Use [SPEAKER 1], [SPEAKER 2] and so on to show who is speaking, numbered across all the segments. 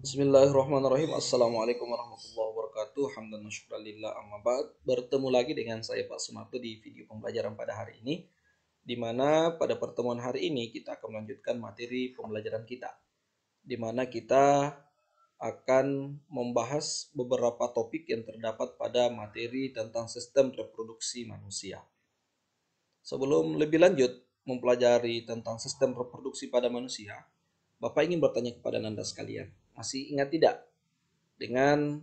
[SPEAKER 1] Bismillahirrahmanirrahim. Assalamualaikum warahmatullahi wabarakatuh. Hamdan wa syukran lillah, amma ba'd. Bertemu lagi dengan saya Pak Sumarto di video pembelajaran pada hari ini, di mana pada pertemuan hari ini kita akan melanjutkan materi pembelajaran kita, di mana kita akan membahas beberapa topik yang terdapat pada materi tentang sistem reproduksi manusia. Sebelum lebih lanjut mempelajari tentang sistem reproduksi pada manusia, Bapak ingin bertanya kepada Anda sekalian, masih ingat tidak dengan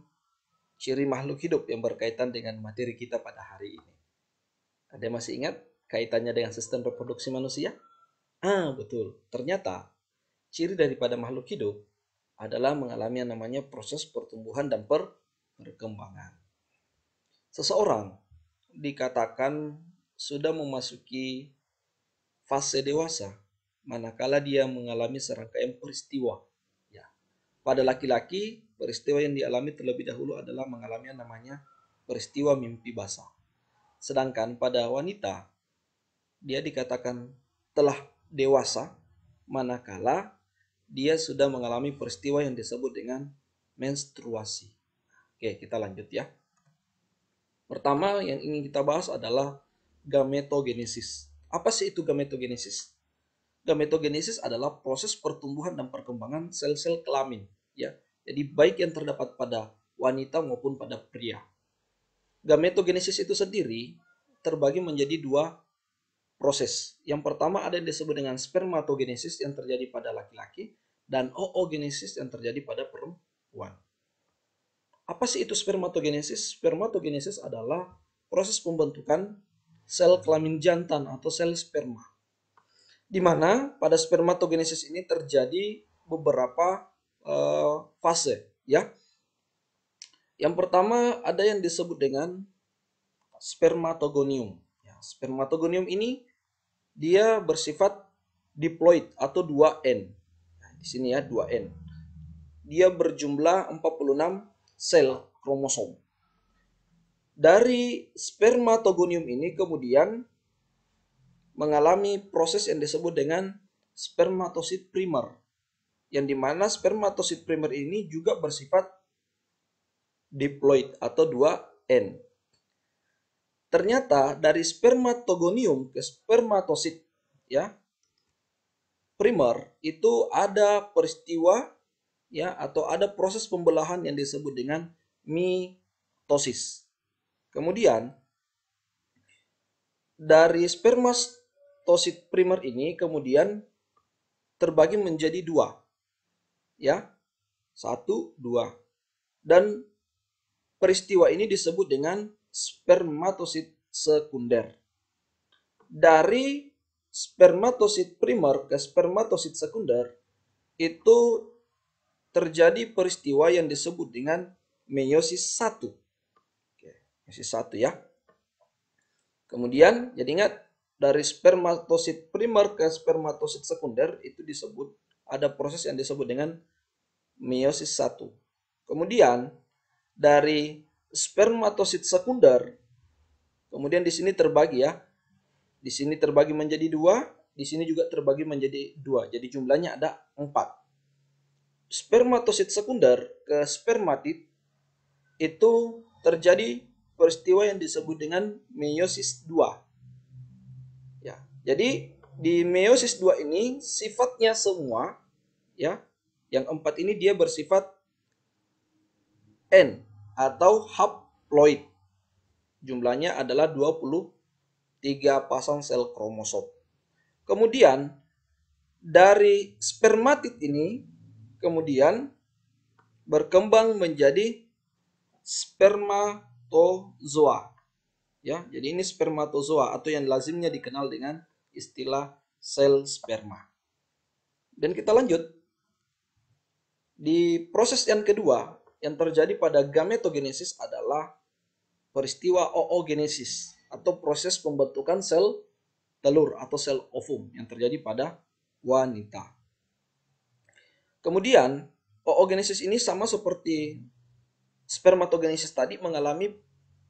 [SPEAKER 1] ciri makhluk hidup yang berkaitan dengan materi kita pada hari ini? Ada yang masih ingat kaitannya dengan sistem reproduksi manusia? Betul. Ternyata ciri daripada makhluk hidup adalah mengalami yang namanya proses pertumbuhan dan perkembangan. Seseorang dikatakan sudah memasuki fase dewasa manakala dia mengalami serangkaian peristiwa. Ya. Pada laki-laki, peristiwa yang dialami terlebih dahulu adalah mengalami yang namanya peristiwa mimpi basah. Sedangkan pada wanita, dia dikatakan telah dewasa manakala dia sudah mengalami peristiwa yang disebut dengan menstruasi. Oke, kita lanjut ya. Pertama yang ingin kita bahas adalah gametogenesis. Apa sih itu gametogenesis? Gametogenesis adalah proses pertumbuhan dan perkembangan sel-sel kelamin, ya. Jadi baik yang terdapat pada wanita maupun pada pria. Gametogenesis itu sendiri terbagi menjadi dua proses. Yang pertama ada yang disebut dengan spermatogenesis yang terjadi pada laki-laki dan oogenesis yang terjadi pada perempuan. Apa sih itu spermatogenesis? Spermatogenesis adalah proses pembentukan sel kelamin jantan atau sel sperma, di mana pada spermatogenesis ini terjadi beberapa fase, ya. Yang pertama ada yang disebut dengan spermatogonium. Ya, spermatogonium ini dia bersifat diploid atau 2N. Nah, di sini ya 2N. Dia berjumlah 46 sel kromosom. Dari spermatogonium ini kemudian mengalami proses yang disebut dengan spermatosit primer, yang dimana spermatosit primer ini juga bersifat diploid atau 2N. Ternyata dari spermatogonium ke spermatosit, ya, primer itu ada peristiwa, ya, atau ada proses pembelahan yang disebut dengan mitosis. Kemudian dari spermatosit primer ini kemudian terbagi menjadi dua, ya, satu, dua, dan peristiwa ini disebut dengan spermatosit sekunder. Dari spermatosit primer ke spermatosit sekunder itu terjadi peristiwa yang disebut dengan meiosis 1. Oke, meiosis 1 ya. Kemudian, jadi ingat, dari spermatosit primer ke spermatosit sekunder itu disebut ada proses yang disebut dengan meiosis 1. Kemudian dari spermatosit sekunder, kemudian di sini terbagi ya. Di sini terbagi menjadi dua, di sini juga terbagi menjadi dua. Jadi jumlahnya ada 4. Spermatosit sekunder ke spermatid itu terjadi peristiwa yang disebut dengan meiosis 2. Ya. Jadi di meiosis 2 ini sifatnya semua, ya. Yang 4 ini dia bersifat N atau haploid. Jumlahnya adalah 23 pasang sel kromosom. Kemudian dari spermatid ini kemudian berkembang menjadi spermatozoa. Ya, jadi ini spermatozoa atau yang lazimnya dikenal dengan istilah sel sperma. Dan kita lanjut. Di proses yang kedua yang terjadi pada gametogenesis adalah peristiwa oogenesis atau proses pembentukan sel telur atau sel ovum yang terjadi pada wanita. Kemudian oogenesis ini sama seperti spermatogenesis tadi mengalami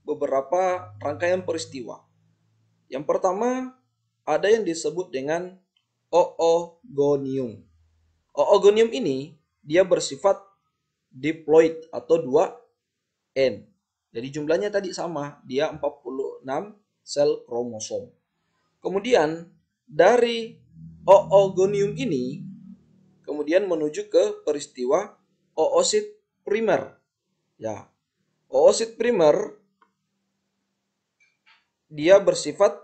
[SPEAKER 1] beberapa rangkaian peristiwa. Yang pertama ada yang disebut dengan oogonium. Oogonium ini dia bersifat diploid atau 2N. Jadi jumlahnya tadi sama, dia 46 sel kromosom. Kemudian dari oogonium ini kemudian menuju ke peristiwa oosit primer. Ya, oosit primer dia bersifat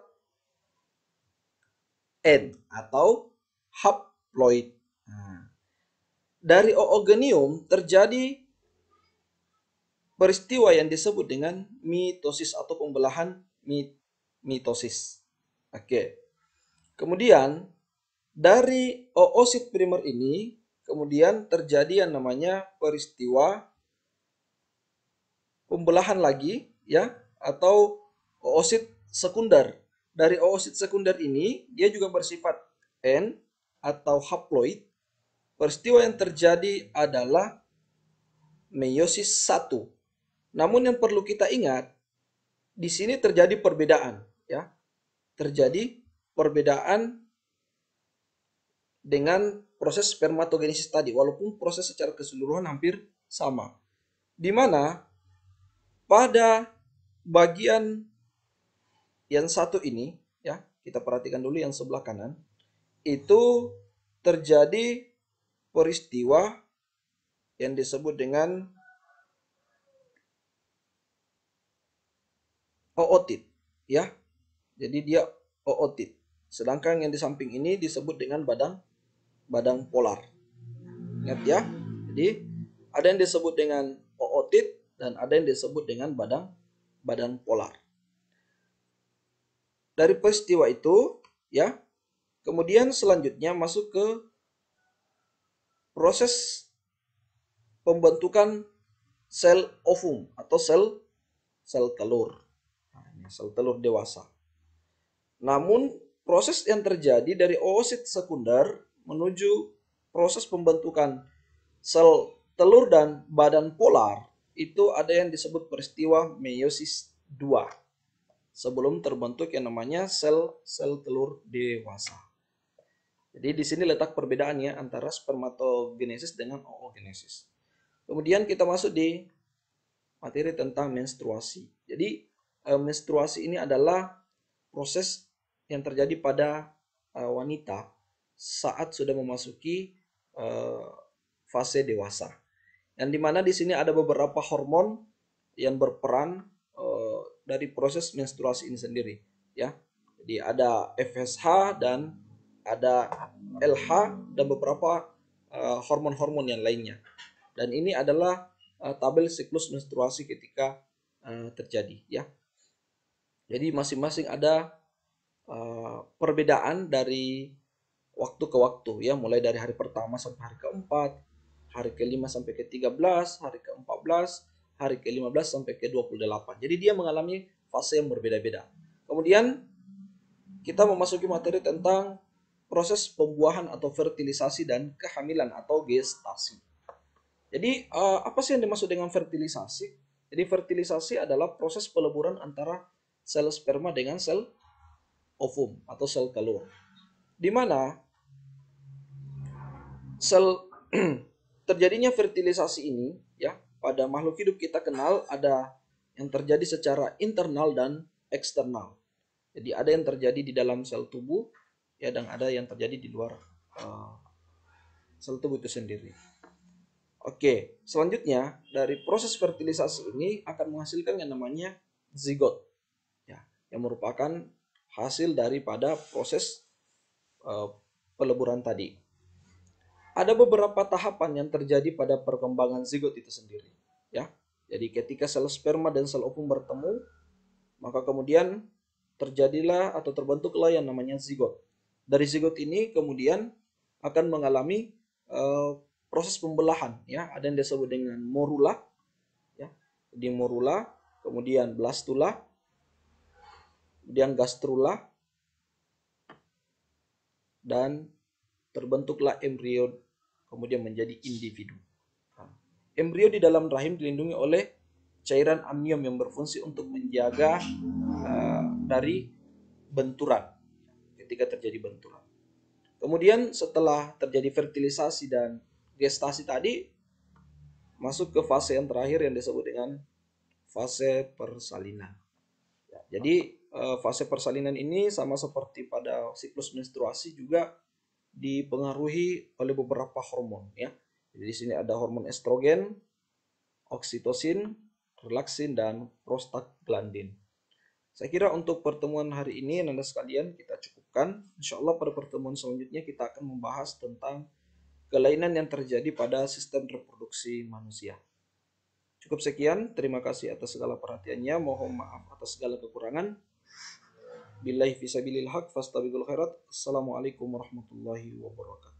[SPEAKER 1] N atau haploid. Nah, dari oogonium terjadi peristiwa yang disebut dengan mitosis atau pembelahan mitosis. Oke. Kemudian dari oosit primer ini kemudian terjadi yang namanya peristiwa pembelahan lagi ya atau oosit sekunder. Dari oosit sekunder ini dia juga bersifat N atau haploid. Peristiwa yang terjadi adalah meiosis 1. Namun yang perlu kita ingat, di sini terjadi perbedaan, ya. Terjadi perbedaan dengan proses spermatogenesis tadi, walaupun proses secara keseluruhan hampir sama. Di mana pada bagian yang satu ini, ya, kita perhatikan dulu yang sebelah kanan, itu terjadi peristiwa yang disebut dengan ootit, ya. Jadi dia ootit. Sedangkan yang di samping ini disebut dengan badang polar. Ingat ya. Jadi ada yang disebut dengan ootit dan ada yang disebut dengan badang polar. Dari peristiwa itu, ya, kemudian selanjutnya masuk ke proses pembentukan sel ovum atau sel telur. Nah, ini sel telur dewasa. Namun proses yang terjadi dari oosit sekunder menuju proses pembentukan sel telur dan badan polar itu ada yang disebut peristiwa meiosis 2 sebelum terbentuk yang namanya sel telur dewasa. Jadi di sini letak perbedaannya antara spermatogenesis dengan oogenesis. Kemudian kita masuk di materi tentang menstruasi. Jadi menstruasi ini adalah proses yang terjadi pada wanita saat sudah memasuki fase dewasa. Yang dimana di sini ada beberapa hormon yang berperan dari proses menstruasi ini sendiri, ya. Jadi ada FSH dan ada LH dan beberapa hormon-hormon yang lainnya. Dan ini adalah tabel siklus menstruasi ketika terjadi, ya. Jadi masing-masing ada perbedaan dari waktu ke waktu, ya, mulai dari hari pertama sampai hari keempat, hari kelima sampai ke-13, hari ke-14, hari ke-15 sampai ke-28. Jadi dia mengalami fase yang berbeda-beda. Kemudian kita memasuki materi tentang proses pembuahan atau fertilisasi dan kehamilan atau gestasi. Jadi apa sih yang dimaksud dengan fertilisasi? Jadi fertilisasi adalah proses peleburan antara sel sperma dengan sel ovum atau sel telur. Di mana sel terjadinya fertilisasi ini, ya, pada makhluk hidup kita kenal ada yang terjadi secara internal dan eksternal. Jadi ada yang terjadi di dalam sel tubuh, ya, dan ada yang terjadi di luar sel tubuh itu sendiri. Oke, selanjutnya dari proses fertilisasi ini akan menghasilkan yang namanya zigot, ya, yang merupakan hasil daripada proses peleburan tadi. Ada beberapa tahapan yang terjadi pada perkembangan zigot itu sendiri, ya. Jadi ketika sel sperma dan sel ovum bertemu, maka kemudian terjadilah atau terbentuklah yang namanya zigot. Dari zigot ini kemudian akan mengalami proses pembelahan, ya. Ada yang disebut dengan morula, ya. Di morula, kemudian blastula, kemudian gastrula, dan terbentuklah embrio kemudian menjadi individu. Nah, embrio di dalam rahim dilindungi oleh cairan amnion yang berfungsi untuk menjaga dari benturan ketika terjadi benturan. Kemudian setelah terjadi fertilisasi dan gestasi tadi, masuk ke fase yang terakhir yang disebut dengan fase persalinan. Ya, jadi fase persalinan ini sama seperti pada siklus menstruasi juga dipengaruhi oleh beberapa hormon ya. Jadi di sini ada hormon estrogen, oksitosin, relaksin, dan prostaglandin. Saya kira untuk pertemuan hari ini, Anda sekalian, kita cukupkan. Insya Allah pada pertemuan selanjutnya kita akan membahas tentang kelainan yang terjadi pada sistem reproduksi manusia. Cukup sekian, terima kasih atas segala perhatiannya. Mohon maaf atas segala kekurangan. Billahi fisabilil haq, fastabiqul khairat. Assalamualaikum warahmatullahi wabarakatuh.